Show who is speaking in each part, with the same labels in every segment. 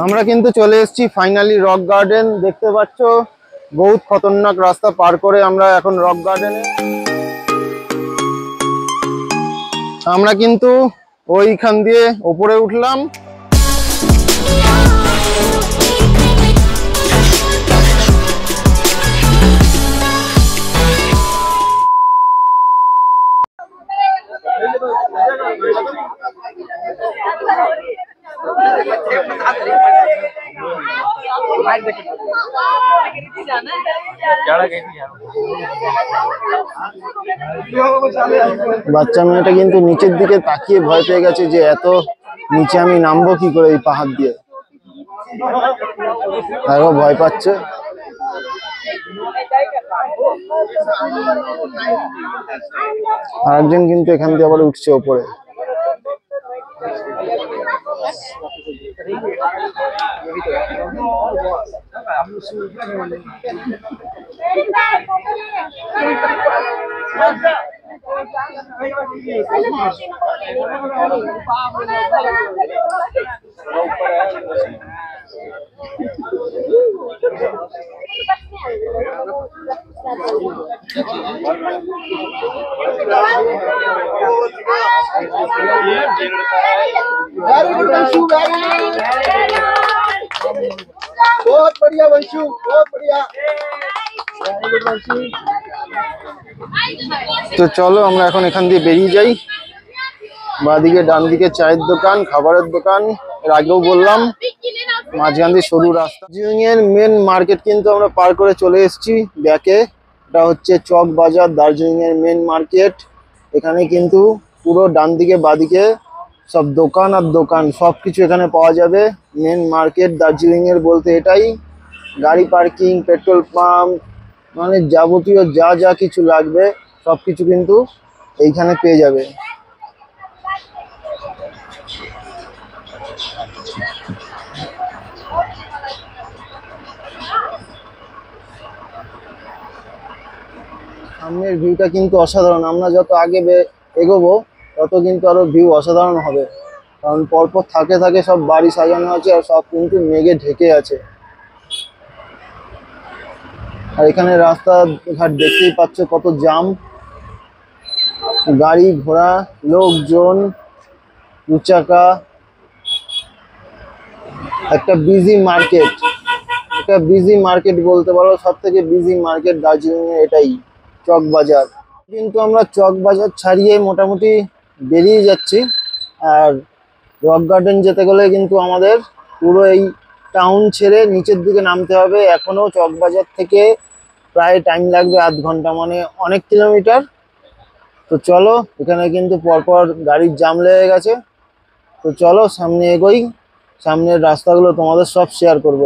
Speaker 1: আমরা কিন্তু চলে এসেছি ফাইনালি রক গার্ডেন। দেখতে পাচ্ছ বহুত খতরনাক রাস্তা পার করে আমরা এখন রক গার্ডেনে। আমরা কিন্তু ওইখান দিয়ে উপরে উঠলাম। বাচ্চা মেয়েটা কিন্তু নিচের দিকে তাকিয়ে ভয় পেয়ে গেছে যে এত নিচে আমি নামবো কি করে এই পাহাড় দিয়ে, তারও ভয় পাচ্ছে। আরেকজন কিন্তু এখান দিয়ে আবার উঠছে ওপরে। बहुत बढ़िया वंशु, बहुत बढ़िया। তো চলো আমরা এখন এখান দিয়ে বেরিয়ে যাই। বাঁদিকে ডান দিকে চায়ের দোকান, খাবারের দোকান, এর আগেও বললাম, মাঝখান দিয়ে সরু রাস্তা। দার্জিলিং এর মেন মার্কেট কিন্তু আমরা পার করে চলে এসেছি ব্যাকে। এটা হচ্ছে চক বাজার, দার্জিলিং এর মেন মার্কেট। এখানে কিন্তু পুরো ডান দিকে বাঁদিকে সব দোকান আর দোকান, সবকিছু এখানে পাওয়া যাবে। মেন মার্কেট দার্জিলিং এর বলতে এটাই। গাড়ি পার্কিং, পেট্রোল পাম্প, মানে যাবতীয় যা যা কিছু লাগবে সবকিছু কিন্তু এইখানে পেয়ে যাবে। সামনের ভিউটা কিন্তু অসাধারণ। আমরা যত আগে এগোবো তত কিন্তু আরো ভিউ অসাধারণ হবে, কারণ পরপর থাকে থাকে সব বাড়ি সাজানো আছে আর সব কিন্তু মেঘে ঢেকে আছে। আর এখানে রাস্তাঘাট দেখতেই পাচ্ছ কত জাম, গাড়ি ঘোড়া, লোকজন, দু চাকা। একটা বিজি মার্কেট, একটা বিজি মার্কেট বলতে পারো, সব থেকে বিজি মার্কেট দার্জিলিং এ এটাই চক বাজার। কিন্তু আমরা চক বাজার ছাড়িয়ে মোটামুটি বেরিয়ে যাচ্ছি। আর রক গার্ডেন যেতে গেলে কিন্তু আমাদের পুরো এই টাউন ছেড়ে নিচের দিকে নামতে হবে। এখনো চক বাজার থেকে প্রায় টাইম লাগবে আধ ঘন্টা, মানে অনেক কিলোমিটার। তো চলো, এখানে কিন্তু পরপর গাড়ির জাম লেগে গেছে। তো চলো সামনে এগোই, সামনের রাস্তাগুলো তোমাদের সব শেয়ার করব।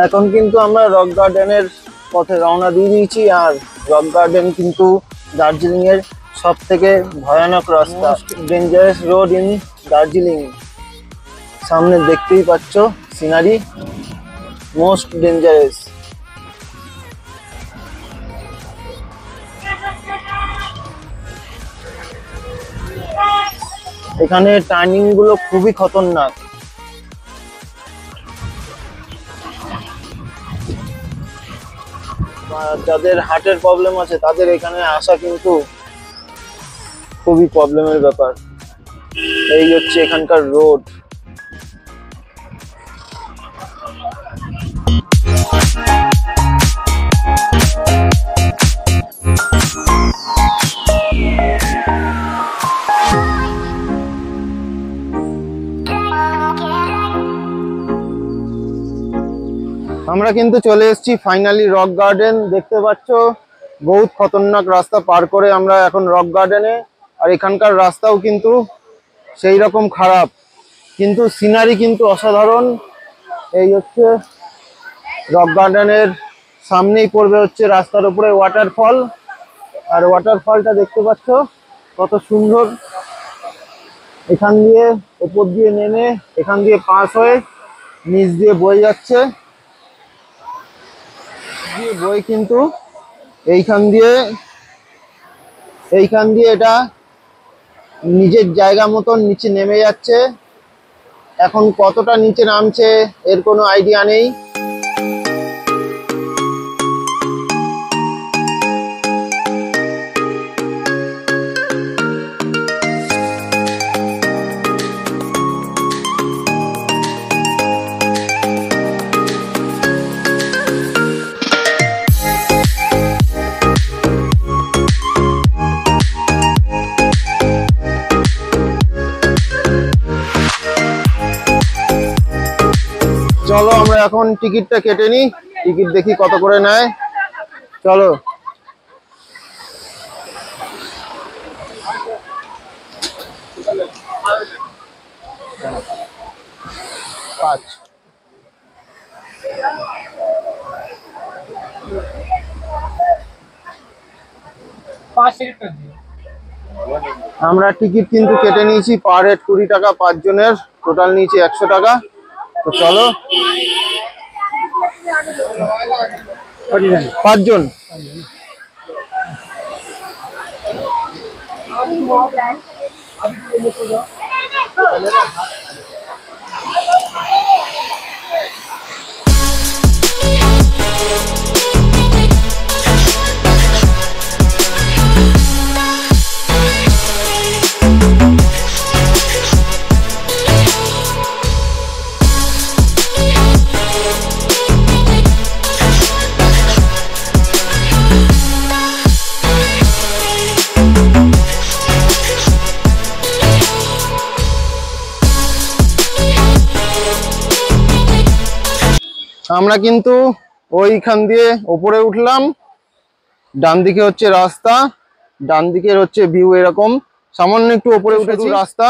Speaker 1: এখন কিন্তু আমরা রক গার্ডেনের পথে রওনা দিয়ে দিয়েছি। আর রক গার্ডেন কিন্তু দার্জিলিং এর সব থেকে ভয়ানক রাস্তা, ডেঞ্জারাস রোড ইন দার্জিলিং। সামনে দেখতেই পাচ্ছ সিনারি, মোস্ট ডেঞ্জারাস। এখানে টার্নিং গুলো খুবই খতরনাক। যাদের হার্টের প্রবলেম আছে তাদের এখানে আসা কিন্তু খুবই প্রবলেমের ব্যাপার। এই হচ্ছে এখানকার রোড। আমরা কিন্তু চলে এসেছি ফাইনালি রক গার্ডেন। দেখতে পাচ্ছ বহুত খতরনাক রাস্তা পার করে আমরা এখন রক গার্ডেনে। আর এখানকার রাস্তাও কিন্তু সেই রকম খারাপ, কিন্তু সিনারি কিন্তু অসাধারণ। এই হচ্ছে রক গার্ডেনের সামনেই পড়বে হচ্ছে রাস্তার উপরে ওয়াটারফল। আর ওয়াটারফলটা দেখতে পাচ্ছ কত সুন্দর। এখান দিয়ে উপর দিয়ে নেমে এখান দিয়ে পাস হয়ে নিচ দিয়ে বয়ে যাচ্ছে। বই কিন্তু এইখান দিয়ে এটা নিজের জায়গা মতন নিচে নেমে যাচ্ছে। এখন কতটা নিচে নামছে এর কোনো আইডিয়া নেই। চলো আমরা এখন টিকিটটা কেটে নিই, টিকিট দেখি কত করে নেয়। চলো। আমরা টিকিট কিন্তু কেটে নিয়েছি, পার হেড 20 টাকা, 5 জনের টোটাল নিয়েছি 100 টাকা। তো চলো 5 জন। আমরা কিন্তু ওইখান দিয়ে উপরে উঠলাম। ডান দিকে হচ্ছে রাস্তা, ডান দিকের হচ্ছে ভিউ এরকম। সামান্য একটু উপরে উঠেছি রাস্তা,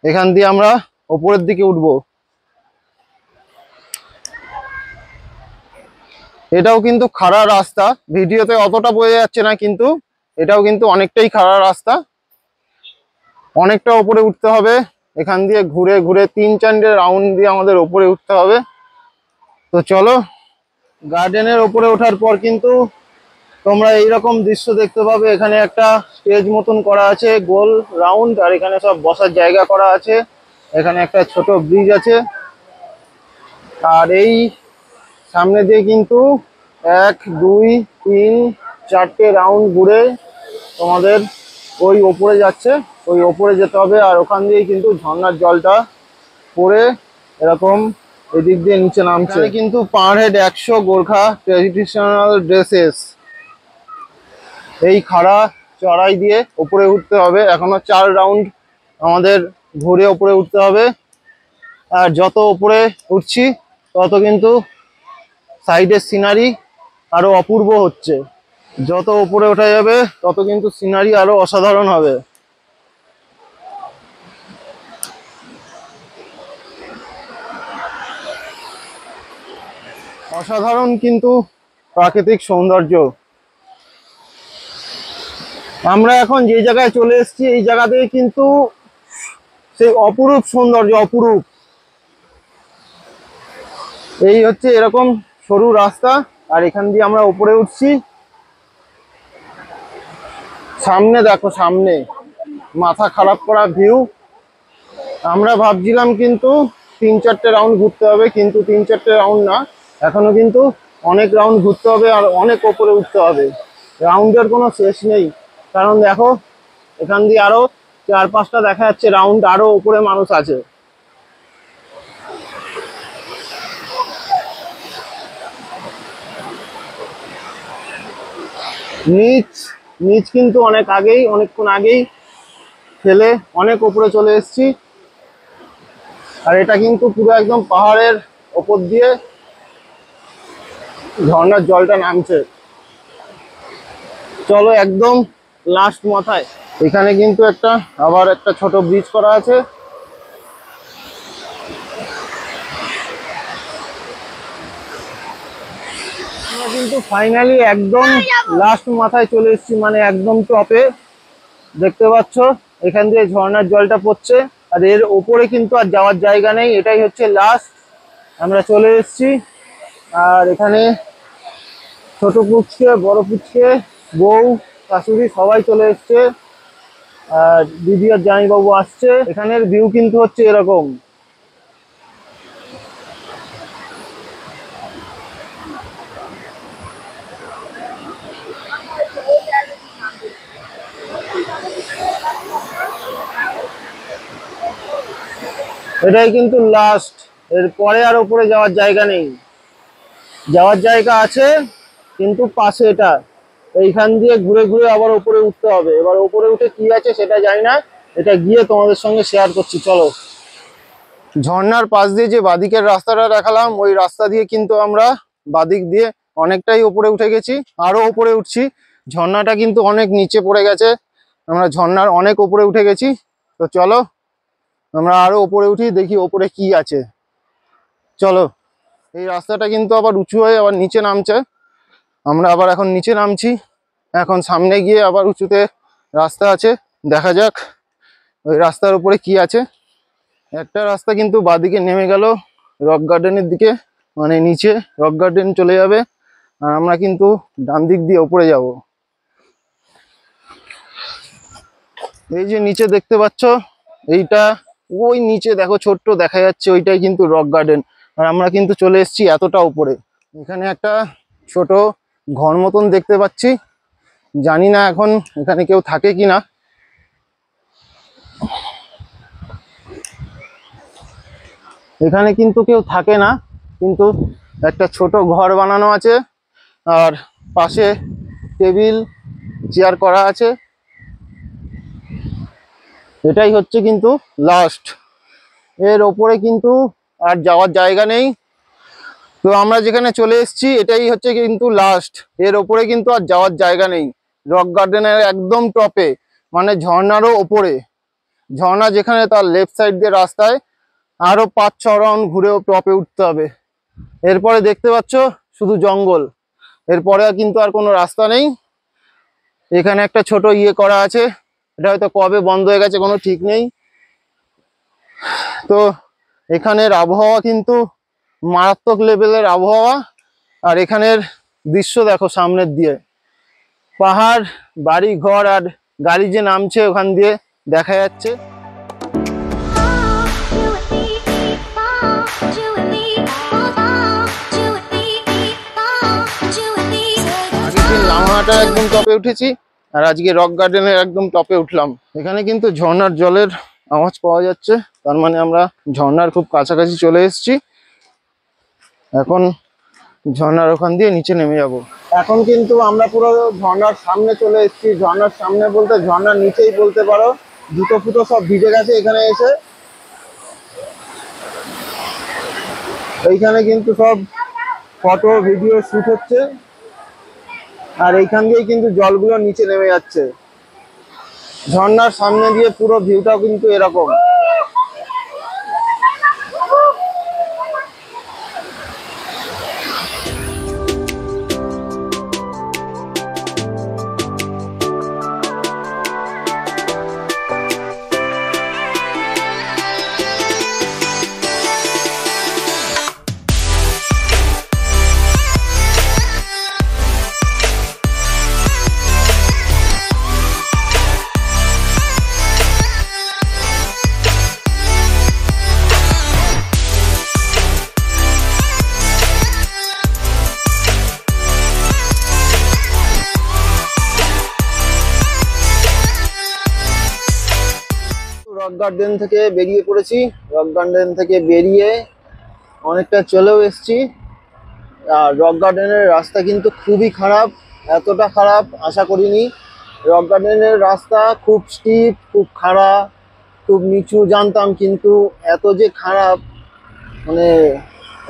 Speaker 1: এখান দিয়ে আমরা উপরের দিকে উঠবো। এটাও কিন্তু খাড়া রাস্তা, ভিডিওতে অতটা বোঝা যাচ্ছে না, কিন্তু এটাও কিন্তু অনেকটাই খাড়া রাস্তা। অনেকটা উপরে উঠতে হবে, এখান দিয়ে ঘুরে ঘুরে 3-4 রাউন্ড দিয়ে আমাদের উপরে উঠতে হবে। তো চলো। গার্ডেনের উপরে ওঠার পর কিন্তু তোমরা এইরকম দৃশ্য দেখতে পাবে। এখানে একটা স্টেজ মতন করা আছে গোল রাউন্ড, আর এখানে সব বসার জায়গা করা আছে। এখানে একটা ছোট ব্রিজ আছে। আর এই সামনে দিয়ে কিন্তু 1, 2, 3, 4টে রাউন্ড ঘুরে তোমাদের ওই ওপরে যাচ্ছে, ওই ওপরে যেতে হবে। আর ওখান দিয়েই কিন্তু ঝর্ণার জলটা পড়ে এরকম এদিক দিয়ে নিচে নামছে। কিন্তু per head 100 Gorkha traditional dresses. এই খাড়া চড়াই দিয়ে উপরে উঠতে হবে। এখনো 4 রাউন্ড আমাদের ঘুরে উপরে উঠতে হবে। আর যত উপরে উঠছি তত কিন্তু সাইডের সিনারি আরো অপূর্ব হচ্ছে। যত উপরে ওঠা যাবে তত কিন্তু সিনারি আরো অসাধারণ হবে। অসাধারণ কিন্তু প্রাকৃতিক সৌন্দর্য। আমরা এখন যে জায়গায় চলে এসেছি এই জায়গাতে কিন্তু সেই অপরূপ সৌন্দর্য, অপরূপ। এই হচ্ছে এরকম সরু রাস্তা, আর এখান দিয়ে আমরা উপরে উঠছি। সামনে দেখো, সামনে মাথা খারাপ করা ভিউ। আমরা ভাবছিলাম কিন্তু 3-4টে রাউন্ড ঘুরতে হবে, কিন্তু 3-4টে রাউন্ড না, এখনো কিন্তু অনেক রাউন্ড ঘুরতে হবে আর অনেক উপরে উঠতে হবে। রাউন্ডের কোনো শেষ নেই, কারণ দেখো এখান দিয়ে আরো 4-5টা দেখা যাচ্ছে রাউন্ড, আরো উপরে মানুষ আছে। নিচ কিন্তু অনেকক্ষণ আগেই ফেলে অনেক উপরে চলে এসেছি। আর এটা কিন্তু পুরো একদম পাহাড়ের ওপর দিয়ে ঝর্ণার জলটা নামছে। চলো একদম লাস্ট মাথায়। এখানে কিন্তু আবার একটা ছোট ব্রিজ করা আছে। আমরা কিন্তু ফাইনালি একদম লাস্ট মাথায় চলে এসেছি, মানে একদম টপে। দেখতে পাচ্ছ এখান দিয়ে ঝর্ণার জলটা পড়ছে, আর এর ওপরে কিন্তু আর যাওয়ার জায়গা নেই, এটাই হচ্ছে লাস্ট। আমরা চলে এসেছি। আর এখানে ছোট পুচকে, বড় পুচকে, বউ, শাশুড়ি সবাই চলে এসছে। আর দিদি আর জামাইবাবু আসছে। এখানের ভিউ কিন্তু হচ্ছে এরকম। এটাই কিন্তু লাস্ট, এর পরে আর উপরে যাওয়ার জায়গা নেই। যাওয়ার জায়গা আছে কিন্তু পাশে এটা, এইখান দিয়ে ঘুরে ঘুরে আবার উপরে উঠতে হবে। এবার উপরে উঠে কি আছে সেটা জানি না, এটা গিয়ে তোমাদের সঙ্গে শেয়ার করছি। চলো। ঝর্ণার পাশ দিয়ে যে বাদিকের রাস্তাটা দেখালাম, ওই রাস্তা দিয়ে কিন্তু আমরা বাদিক দিয়ে অনেকটাই উপরে উঠে গেছি, আরো উপরে উঠছি। ঝর্ণাটা কিন্তু অনেক নিচে পড়ে গেছে, আমরা ঝর্ণার অনেক উপরে উঠে গেছি। তো চলো আমরা আরো উপরে উঠি, দেখি উপরে কি আছে। চলো। এই রাস্তাটা কিন্তু আবার উঁচু হয়ে আবার নিচে নামছে, আমরা আবার এখন নিচে নামছি। এখন সামনে গিয়ে আবার উঁচুতে রাস্তা আছে, দেখা যাক ওই রাস্তার উপরে কি আছে। একটা রাস্তা কিন্তু বাদিকে নেমে গেল রক গার্ডেনের দিকে, মানে নিচে রক গার্ডেন চলে যাবে, আর আমরা কিন্তু ডান দিক দিয়ে উপরে যাব। এই যে নিচে দেখতে পাচ্ছ, এইটা ওই নিচে দেখো ছোট্ট দেখা যাচ্ছে, ওইটাই কিন্তু রক গার্ডেন। আর আমরা কিন্তু চলে এসেছি এতটা উপরে। এখানে একটা ছোট ঘর মতন দেখতে পাচ্ছি, জানি না এখন এখানে কেউ থাকে কিনা। এখানে কিন্তু কেউ থাকে না, কিন্তু একটা ছোট ঘর বানানো আছে, আর পাশে টেবিল চেয়ার করা আছে। এটাই হচ্ছে কিন্তু লাস্ট, এর ওপরে কিন্তু আর যাওয়ার জায়গা নেই। তো আমরা যেখানে চলে এসেছি এটাই হচ্ছে কিন্তু লাস্ট, এর ওপরে কিন্তু আর যাওয়ার জায়গা নেই। রক গার্ডেনের একদম টপে, মানে ঝর্ণারও ওপরে। ঝর্ণা যেখানে, তার লেফট সাইড দিয়ে রাস্তায় আরো 5-6 রাউন্ড ঘুরেও টপে উঠতে হবে। এরপরে দেখতে পাচ্ছ শুধু জঙ্গল, এরপরে কিন্তু আর কোনো রাস্তা নেই। এখানে একটা ছোট ইয়ে করা আছে, এটা হয়তো কবে বন্ধ হয়ে গেছে কোনো ঠিক নেই। তো এখানের আবহাওয়া কিন্তু মারাত্মক লেভেলের আবহাওয়া। আর এখানের দৃশ্য দেখো, সামনের দিয়ে পাহাড়, বাড়ি ঘর, আর গাড়ি যে নামছে ওখান দিয়ে দেখা যাচ্ছে। লামাটা একদম টপে উঠেছি, আর আজকে রক গার্ডেনের একদম টপে উঠলাম। এখানে কিন্তু ঝর্ণার জলের আওয়াজ পাওয়া যাচ্ছে, তার মানে আমরা ঝর্ণার খুব কাছাকাছি চলে এসেছি। এখন ঝর্ণার ওখান দিয়ে নিচে নেমে যাব। এখন কিন্তু আমরা পুরো ঝর্ণার সামনে চলে এসেছি। ঝর্ণার সামনে বলতে ঝর্ণার নিচেই বলতে পারো, জুতো ফুটো সব ভিজে গেছে এখানে এসে। এইখানে কিন্তু সব ফটো ভিডিও শুট হচ্ছে, আর এইখান দিয়ে কিন্তু জলগুলো নিচে নেমে যাচ্ছে। ঝর্ণার সামনে দিয়ে পুরো ভিউটাও কিন্তু এরকম। রক গার্ডেন থেকে বেরিয়ে পড়েছি, রক গার্ডেন থেকে বেরিয়ে অনেকটা চলেও এসেছি। আর রক গার্ডেনের রাস্তা কিন্তু খুবই খারাপ, এতটা খারাপ আশা করিনি। রক গার্ডেনের রাস্তা খুব স্টিপ, খুব খাড়া, খুব নিচু জানতাম, কিন্তু এত যে খারাপ, মানে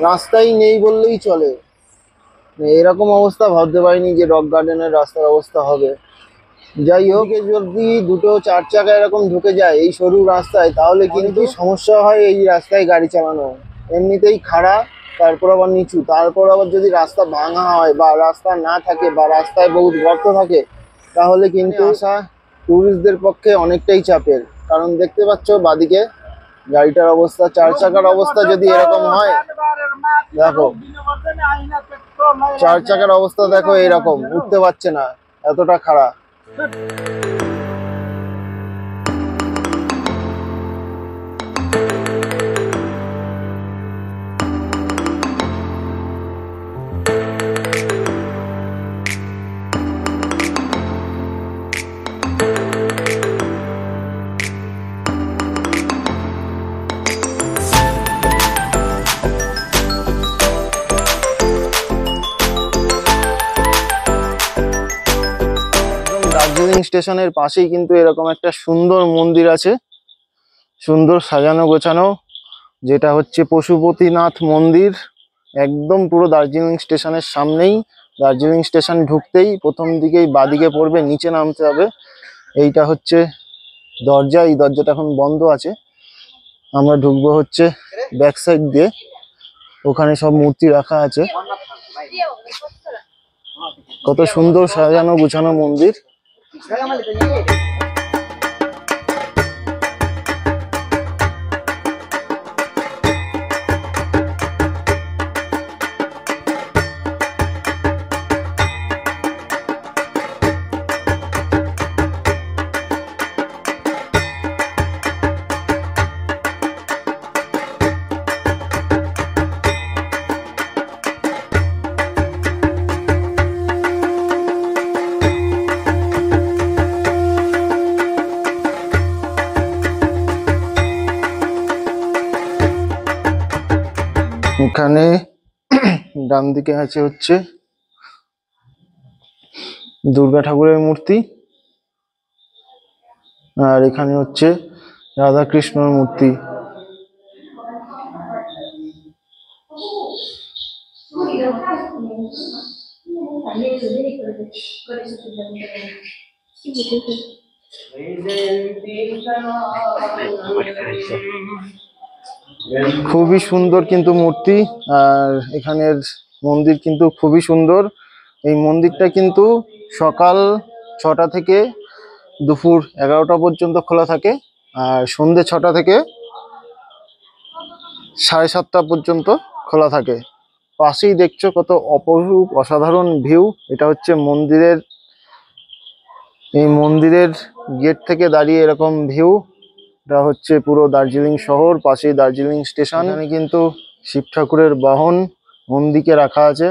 Speaker 1: রাস্তাই নেই বললেই চলে। এরকম অবস্থা ভাবতে পারিনি যে রক গার্ডেনের রাস্তার অবস্থা হবে। যাই হোক, যদি দুটো চার চাকা এরকম ঢুকে যায় এই সরু রাস্তায়, তাহলে কিন্তু সমস্যা হয় এই রাস্তায় গাড়ি চালানো। এমনিতেই খাড়া, তারপর আবার নিচু, তারপর আবার যদি রাস্তা ভাঙা হয় বা রাস্তা না থাকে বা রাস্তায় বহুত গর্ত থাকে, তাহলে কিন্তু আসা টুরিস্টদের পক্ষে অনেকটাই চাপের। কারণ দেখতে পাচ্ছ বাদিকে গাড়িটার অবস্থা, চার চাকার অবস্থা যদি এরকম হয়, দেখো চার চাকার অবস্থা দেখো, এরকম উঠতে পারছে না, এতটা খারাপ। দার্জিলিং স্টেশনের পাশেই কিন্তু এরকম একটা সুন্দর মন্দির আছে, সুন্দর সাজানো গোছানো, যেটা হচ্ছে পশুপতিনাথ মন্দির। একদম পুরো দার্জিলিং স্টেশনের সামনেই। দার্জিলিং স্টেশন ঢুকতেই প্রথম দিকেই বাদিকে পড়বে, নিচে নামতে হবে। এইটা হচ্ছে দরজা, এই দরজাটা এখন বন্ধ আছে। আমরা ঢুকবো হচ্ছে ব্যাক সাইড দিয়ে, ওখানে সব মূর্তি রাখা আছে। কত সুন্দর সাজানো গুছানো মন্দির। এখানে ডান দিকে আছে হচ্ছে দুর্গা ঠাকুরের মূর্তি, আর এখানে হচ্ছে রাধা কৃষ্ণর মূর্তি। খুবই সুন্দর কিন্তু মূর্তি, আর এখানের মন্দির কিন্তু খুবই সুন্দর। এই মন্দিরটা কিন্তু সকাল 6টা থেকে দুপুর 11টা পর্যন্ত খোলা থাকে, আর সন্ধ্যে 6টা থেকে 7:30টা পর্যন্ত খোলা থাকে। পাশেই দেখছো কত অপরূপ অসাধারণ ভিউ। এটা হচ্ছে মন্দিরের, এই মন্দিরের গেট থেকে দাঁড়িয়ে এরকম ভিউ। এটা হচ্ছে পুরো দার্জিলিং শহর, পাশেই দার্জিলিং স্টেশন। এখানে কিন্তু শিব ঠাকুরের বাহন মন্দিরে রাখা আছে।